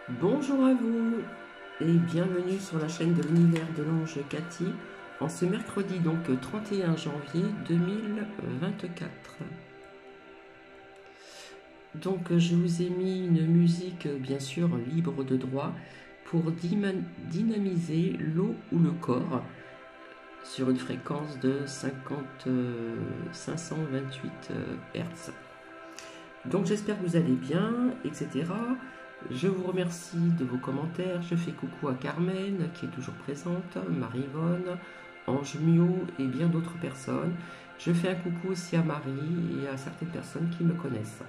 Bonjour à vous et bienvenue sur la chaîne de l'univers de l'ange Cathy en ce mercredi donc 31 janvier 2024. Donc je vous ai mis une musique bien sûr libre de droit pour dynamiser l'eau ou le corps sur une fréquence de 528 Hz. Donc j'espère que vous allez bien, etc. Je vous remercie de vos commentaires. Je fais coucou à Carmen qui est toujours présente, Marie-Yvonne, Ange Mio et bien d'autres personnes. Je fais un coucou aussi à Marie et à certaines personnes qui me connaissent.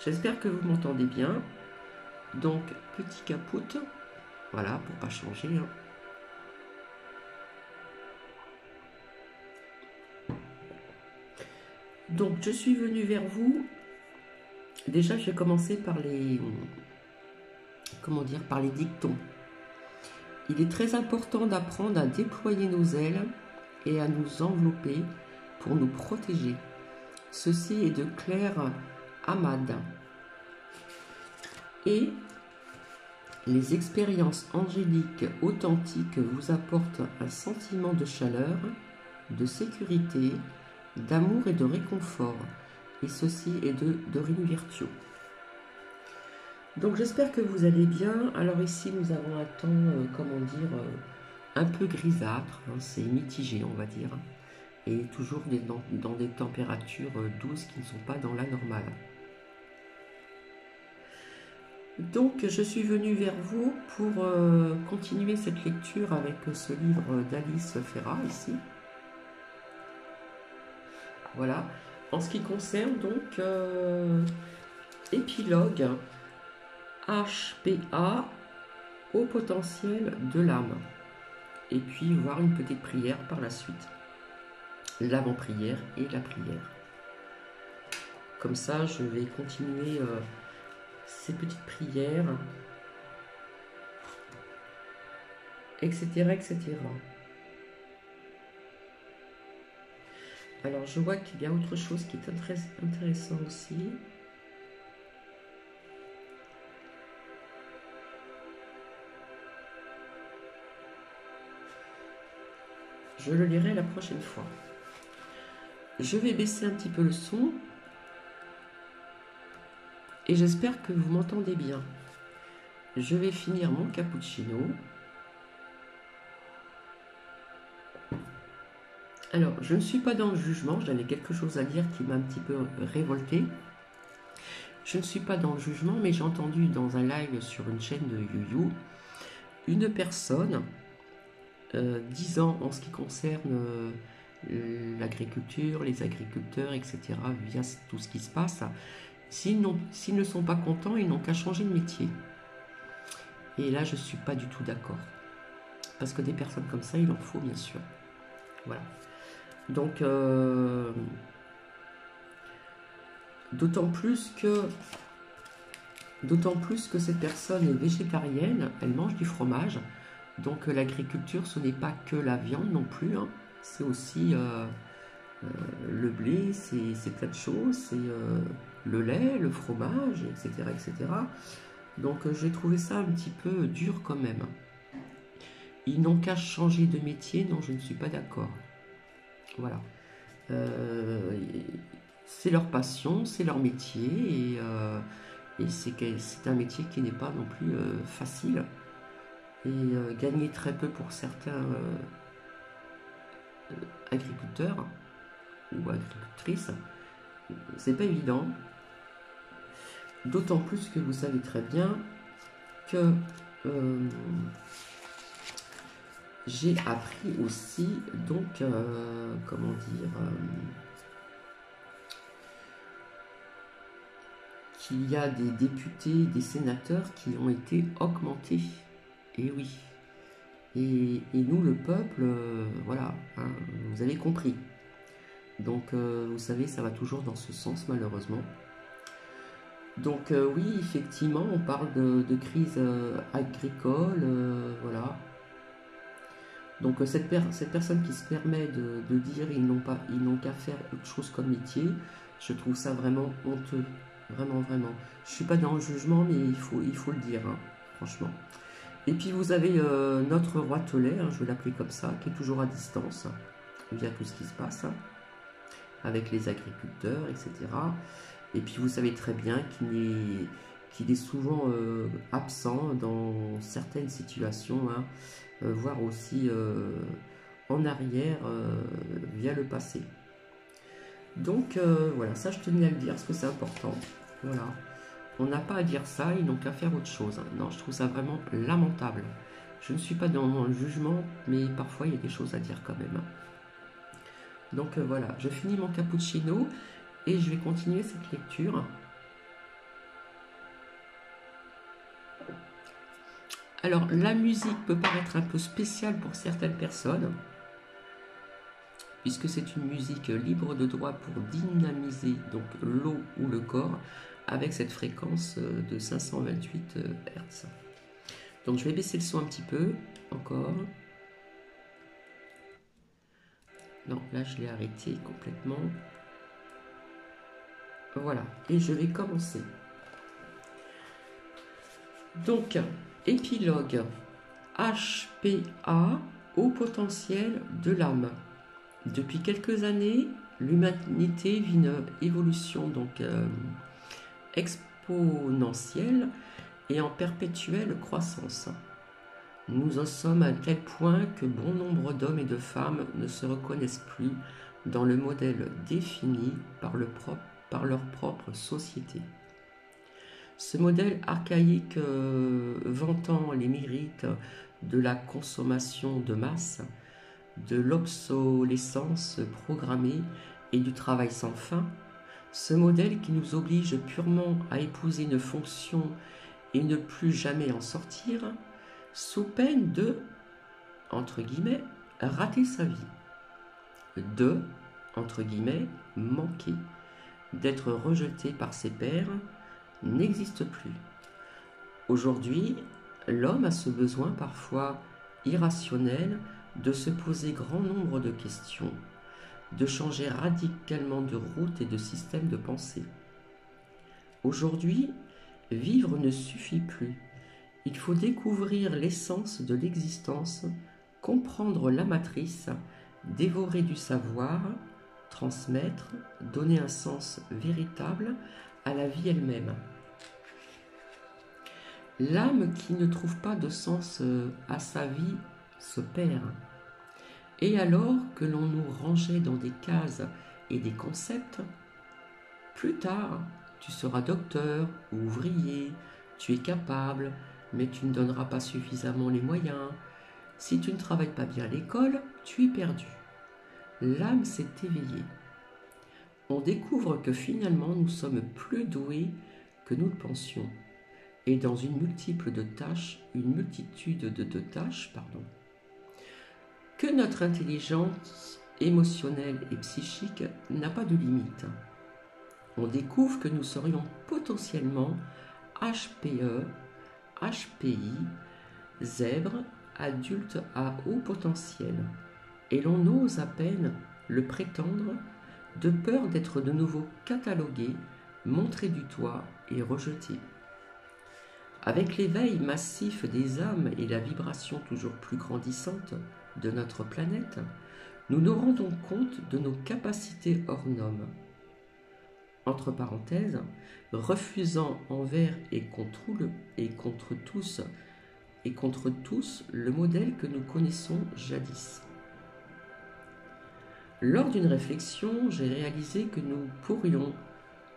J'espère que vous m'entendez bien. Donc petit caput, voilà pour pas changer. Donc je suis venue vers vous. Déjà je vais commencer par les par les dictons. Il est très important d'apprendre à déployer nos ailes et à nous envelopper pour nous protéger. Ceci est de Claire Hamad. Et les expériences angéliques authentiques vous apportent un sentiment de chaleur, de sécurité, d'amour et de réconfort. Et ceci est de Dorine Virtue. Donc j'espère que vous allez bien. Alors ici nous avons un temps, un peu grisâtre, hein, c'est mitigé on va dire, et toujours dans des températures douces qui ne sont pas dans la normale. Donc je suis venue vers vous pour continuer cette lecture avec ce livre d'Alice Ferrat ici. Voilà. En ce qui concerne donc épilogue HPA au potentiel de l'âme. Et puis voir une petite prière par la suite. L'avant-prière et la prière. Comme ça, je vais continuer ces petites prières, etc., etc. Alors, je vois qu'il y a autre chose qui est très intéressant aussi. Je le lirai la prochaine fois. Je vais baisser un petit peu le son. Et j'espère que vous m'entendez bien. Je vais finir mon cappuccino. Alors, je ne suis pas dans le jugement. J'avais quelque chose à dire qui m'a un petit peu révolté. Je ne suis pas dans le jugement, mais j'ai entendu dans un live sur une chaîne de YouYou une personne disant en ce qui concerne l'agriculture, les agriculteurs, etc., via tout ce qui se passe, s'ils ne sont pas contents, ils n'ont qu'à changer de métier. Et là, je ne suis pas du tout d'accord. Parce que des personnes comme ça, il en faut, bien sûr. Voilà. Donc, d'autant plus que cette personne est végétarienne, elle mange du fromage. Donc l'agriculture, ce n'est pas que la viande non plus, hein. C'est aussi le blé, c'est plein de choses, c'est le lait, le fromage, etc., etc. Donc j'ai trouvé ça un petit peu dur quand même. Ils n'ont qu'à changer de métier, non, je ne suis pas d'accord. Voilà. C'est leur passion, c'est leur métier, et c'est un métier qui n'est pas non plus facile. Et gagner très peu pour certains agriculteurs ou agricultrices, c'est pas évident. D'autant plus que vous savez très bien que j'ai appris aussi, donc, comment dire, qu'il y a des députés, des sénateurs qui ont été augmentés. Et oui. Et nous, le peuple, voilà, hein, vous avez compris. Donc, vous savez, ça va toujours dans ce sens, malheureusement. Donc, oui, effectivement, on parle de crise agricole, voilà. Donc, cette personne qui se permet de dire ils n'ont qu'à faire autre chose comme métier, je trouve ça vraiment honteux. Vraiment, vraiment. Je suis pas dans le jugement, mais il faut le dire, hein, franchement. Et puis vous avez notre roi Tollet, hein, je vais l'appeler comme ça, qui est toujours à distance, via tout ce qui se passe, hein, avec les agriculteurs, etc. Et puis vous savez très bien qu'il est souvent absent dans certaines situations, hein, voire aussi en arrière via le passé. Donc voilà, ça je tenais à le dire parce que c'est important. Voilà. On n'a pas à dire ça, ils n'ont qu'à faire autre chose. Non, je trouve ça vraiment lamentable. Je ne suis pas dans le jugement, mais parfois il y a des choses à dire quand même. Donc voilà, je finis mon cappuccino et je vais continuer cette lecture. Alors, la musique peut paraître un peu spéciale pour certaines personnes, puisque c'est une musique libre de droit pour dynamiser donc l'eau ou le corps avec cette fréquence de 528 Hz. Donc je vais baisser le son un petit peu, encore. Non, là je l'ai arrêté complètement. Voilà, et je vais commencer. Donc, épilogue. HPA, haut potentiel de l'âme. Depuis quelques années, l'humanité vit une évolution donc exponentielle et en perpétuelle croissance. Nous en sommes à un tel point que bon nombre d'hommes et de femmes ne se reconnaissent plus dans le modèle défini par leur propre société. Ce modèle archaïque vantant les mérites de la consommation de masse, de l'obsolescence programmée et du travail sans fin, ce modèle qui nous oblige purement à épouser une fonction et ne plus jamais en sortir, sous peine de, entre guillemets, rater sa vie, de, entre guillemets, manquer, d'être rejeté par ses pairs, n'existe plus. Aujourd'hui, l'homme a ce besoin parfois irrationnel de se poser grand nombre de questions, de changer radicalement de route et de système de pensée. Aujourd'hui, vivre ne suffit plus. Il faut découvrir l'essence de l'existence, comprendre la matrice, dévorer du savoir, transmettre, donner un sens véritable à la vie elle-même. L'âme qui ne trouve pas de sens à sa vie se perd. Et alors que l'on nous rangeait dans des cases et des concepts, plus tard, tu seras docteur ou ouvrier, tu es capable, mais tu ne donneras pas suffisamment les moyens. Si tu ne travailles pas bien à l'école, tu es perdu. L'âme s'est éveillée. On découvre que finalement nous sommes plus doués que nous le pensions. Et dans une multitude de tâches, que notre intelligence émotionnelle et psychique n'a pas de limite. On découvre que nous serions potentiellement HPE, HPI, zèbre, adulte à haut potentiel, et l'on ose à peine le prétendre de peur d'être de nouveau catalogué, montré du doigt et rejeté. Avec l'éveil massif des âmes et la vibration toujours plus grandissante de notre planète, nous nous rendons compte de nos capacités hors normes. Entre parenthèses, refusant envers et contre tous le modèle que nous connaissons jadis. Lors d'une réflexion, j'ai réalisé que nous pourrions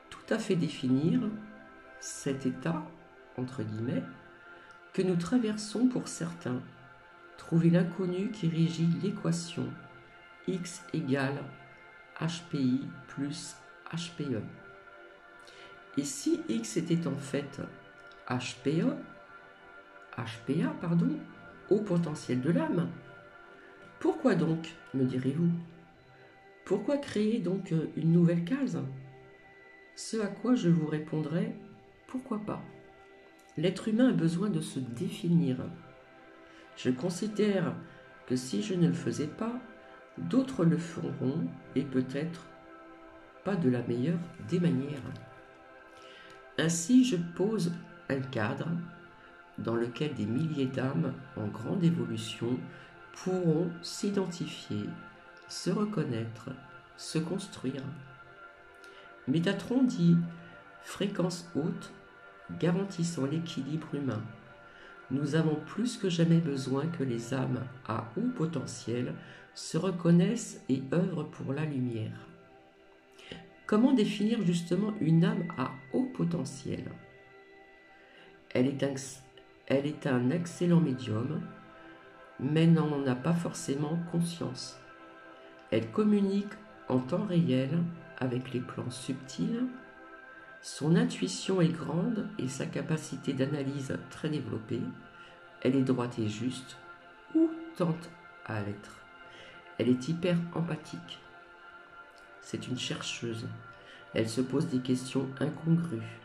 tout à fait définir cet état, entre guillemets, que nous traversons pour certains, trouver l'inconnu qui régit l'équation X égale HPI plus HPE. Et si X était en fait HPA, au potentiel de l'âme, pourquoi donc, me direz-vous? Pourquoi créer donc une nouvelle case? Ce à quoi je vous répondrai, pourquoi pas? L'être humain a besoin de se définir. Je considère que si je ne le faisais pas, d'autres le feront et peut-être pas de la meilleure des manières. Ainsi, je pose un cadre dans lequel des milliers d'âmes en grande évolution pourront s'identifier, se reconnaître, se construire. Métatron dit fréquence haute garantissant l'équilibre humain. Nous avons plus que jamais besoin que les âmes à haut potentiel se reconnaissent et œuvrent pour la lumière. Comment définir justement une âme à haut potentiel ? Elle est un excellent médium, mais n'en a pas forcément conscience. Elle communique en temps réel avec les plans subtils. Son intuition est grande et sa capacité d'analyse très développée. Elle est droite et juste, ou tente à l'être. Elle est hyper empathique. C'est une chercheuse. Elle se pose des questions incongrues.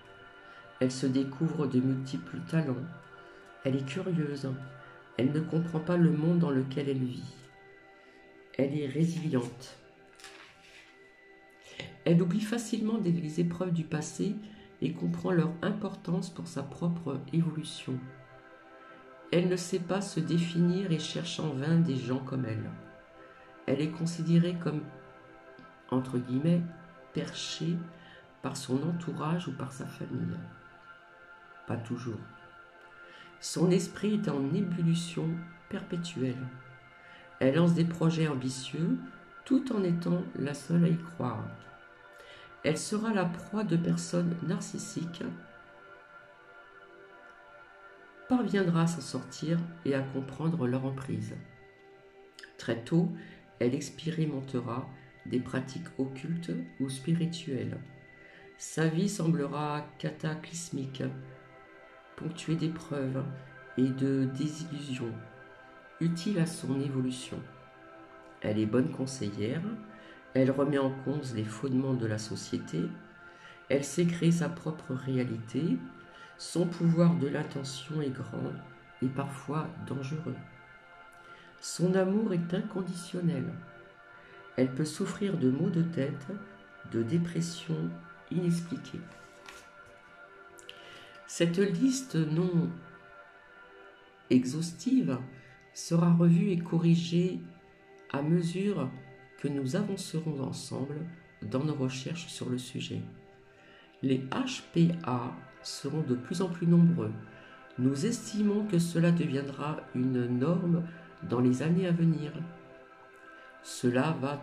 Elle se découvre de multiples talents. Elle est curieuse. Elle ne comprend pas le monde dans lequel elle vit. Elle est résiliente. Elle oublie facilement les épreuves du passé et comprend leur importance pour sa propre évolution. Elle ne sait pas se définir et cherche en vain des gens comme elle. Elle est considérée comme, entre guillemets, perchée par son entourage ou par sa famille. Pas toujours. Son esprit est en ébullition perpétuelle. Elle lance des projets ambitieux tout en étant la seule à y croire. Elle sera la proie de personnes narcissiques, parviendra à s'en sortir et à comprendre leur emprise. Très tôt, elle expérimentera des pratiques occultes ou spirituelles. Sa vie semblera cataclysmique, ponctuée d'épreuves et de désillusions, utiles à son évolution. Elle est bonne conseillère, elle remet en cause les fondements de la société, elle sait créer sa propre réalité, son pouvoir de l'intention est grand et parfois dangereux. Son amour est inconditionnel. Elle peut souffrir de maux de tête, de dépression inexpliquée. Cette liste non exhaustive sera revue et corrigée à mesure que nous avancerons ensemble dans nos recherches sur le sujet. Les HPA seront de plus en plus nombreux. Nous estimons que cela deviendra une norme dans les années à venir. Cela va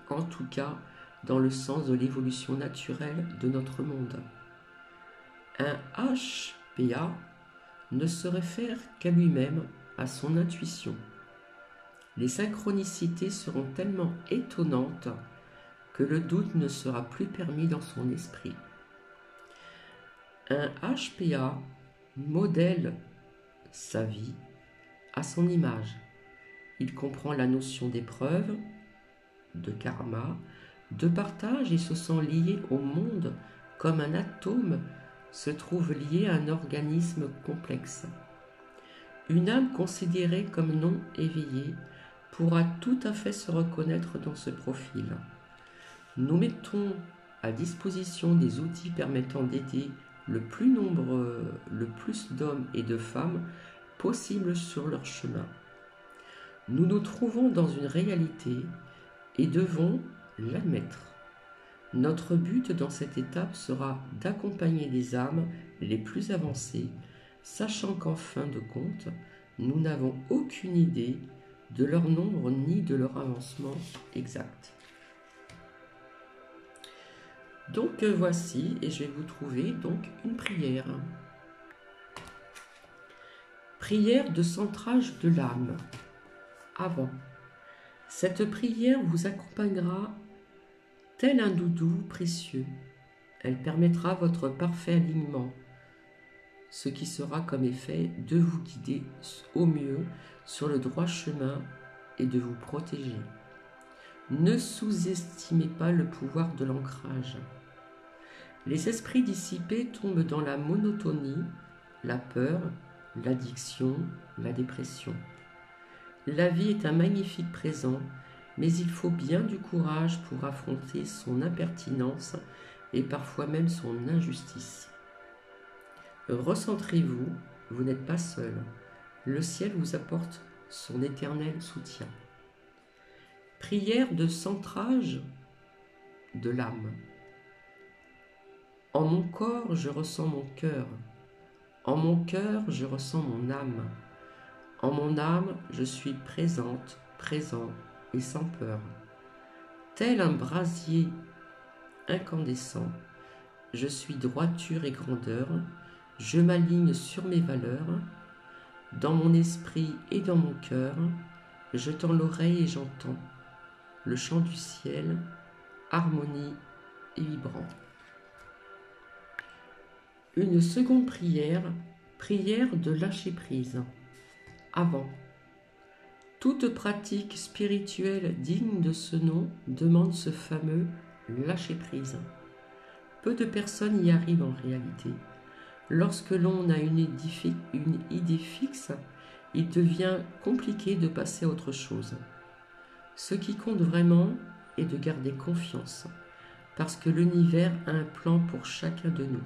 en tout cas dans le sens de l'évolution naturelle de notre monde. Un HPA ne se réfère qu'à lui-même, à son intuition. Les synchronicités seront tellement étonnantes que le doute ne sera plus permis dans son esprit. Un HPA modèle sa vie à son image. Il comprend la notion d'épreuve, de karma, de partage et se sent lié au monde comme un atome se trouve lié à un organisme complexe. Une âme considérée comme non éveillée pourra tout à fait se reconnaître dans ce profil. Nous mettons à disposition des outils permettant d'aider le plus d'hommes et de femmes possible sur leur chemin. Nous nous trouvons dans une réalité et devons l'admettre. Notre but dans cette étape sera d'accompagner les âmes les plus avancées, sachant qu'en fin de compte, nous n'avons aucune idée de leur nombre ni de leur avancement exact. Donc voici, et je vais vous trouver donc une prière. Prière de centrage de l'âme. Avant. Cette prière vous accompagnera tel un doudou précieux. Elle permettra votre parfait alignement, ce qui sera comme effet de vous guider au mieux sur le droit chemin et de vous protéger. Ne sous-estimez pas le pouvoir de l'ancrage. Les esprits dissipés tombent dans la monotonie, la peur, l'addiction, la dépression. La vie est un magnifique présent mais il faut bien du courage pour affronter son impertinence et parfois même son injustice. Recentrez-vous, vous n'êtes pas seul. Le ciel vous apporte son éternel soutien. Prière de centrage de l'âme. En mon corps, je ressens mon cœur. En mon cœur, je ressens mon âme. En mon âme, je suis présente, présent et sans peur. Tel un brasier incandescent, je suis droiture et grandeur, je m'aligne sur mes valeurs. Dans mon esprit et dans mon cœur, je tends l'oreille et j'entends le chant du ciel, harmonie et vibrant. Une seconde prière, prière de lâcher prise. Avant. Toute pratique spirituelle digne de ce nom demande ce fameux lâcher prise. Peu de personnes y arrivent en réalité. Lorsque l'on a une idée fixe, il devient compliqué de passer à autre chose. Ce qui compte vraiment est de garder confiance, parce que l'univers a un plan pour chacun de nous.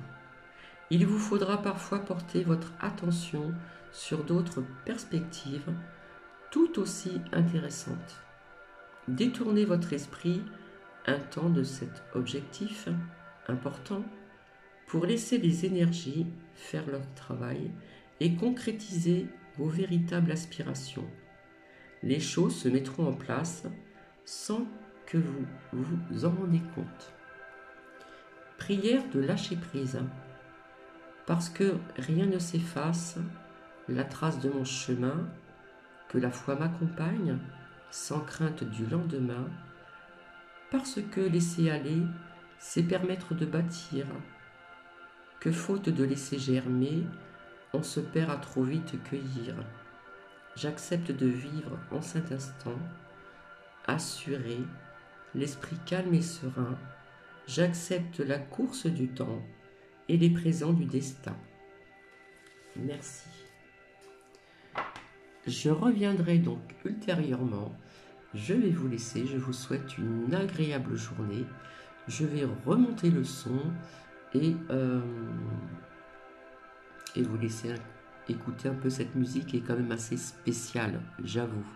Il vous faudra parfois porter votre attention sur d'autres perspectives tout aussi intéressantes. Détournez votre esprit un temps de cet objectif important pour laisser les énergies faire leur travail et concrétiser vos véritables aspirations. Les choses se mettront en place sans que vous vous en rendiez compte. Prière de lâcher prise. Parce que rien ne s'efface, la trace de mon chemin, que la foi m'accompagne, sans crainte du lendemain, parce que laisser aller, c'est permettre de bâtir, que faute de laisser germer, on se perd à trop vite cueillir. J'accepte de vivre en cet instant, assuré, l'esprit calme et serein, j'accepte la course du temps et les présents du destin. Merci. Je reviendrai donc ultérieurement. Je vais vous laisser. Je vous souhaite une agréable journée. Je vais remonter le son et vous laisser écouter un peu cette musique qui est quand même assez spéciale, j'avoue.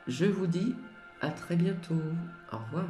Je vous dis à très bientôt. Au revoir.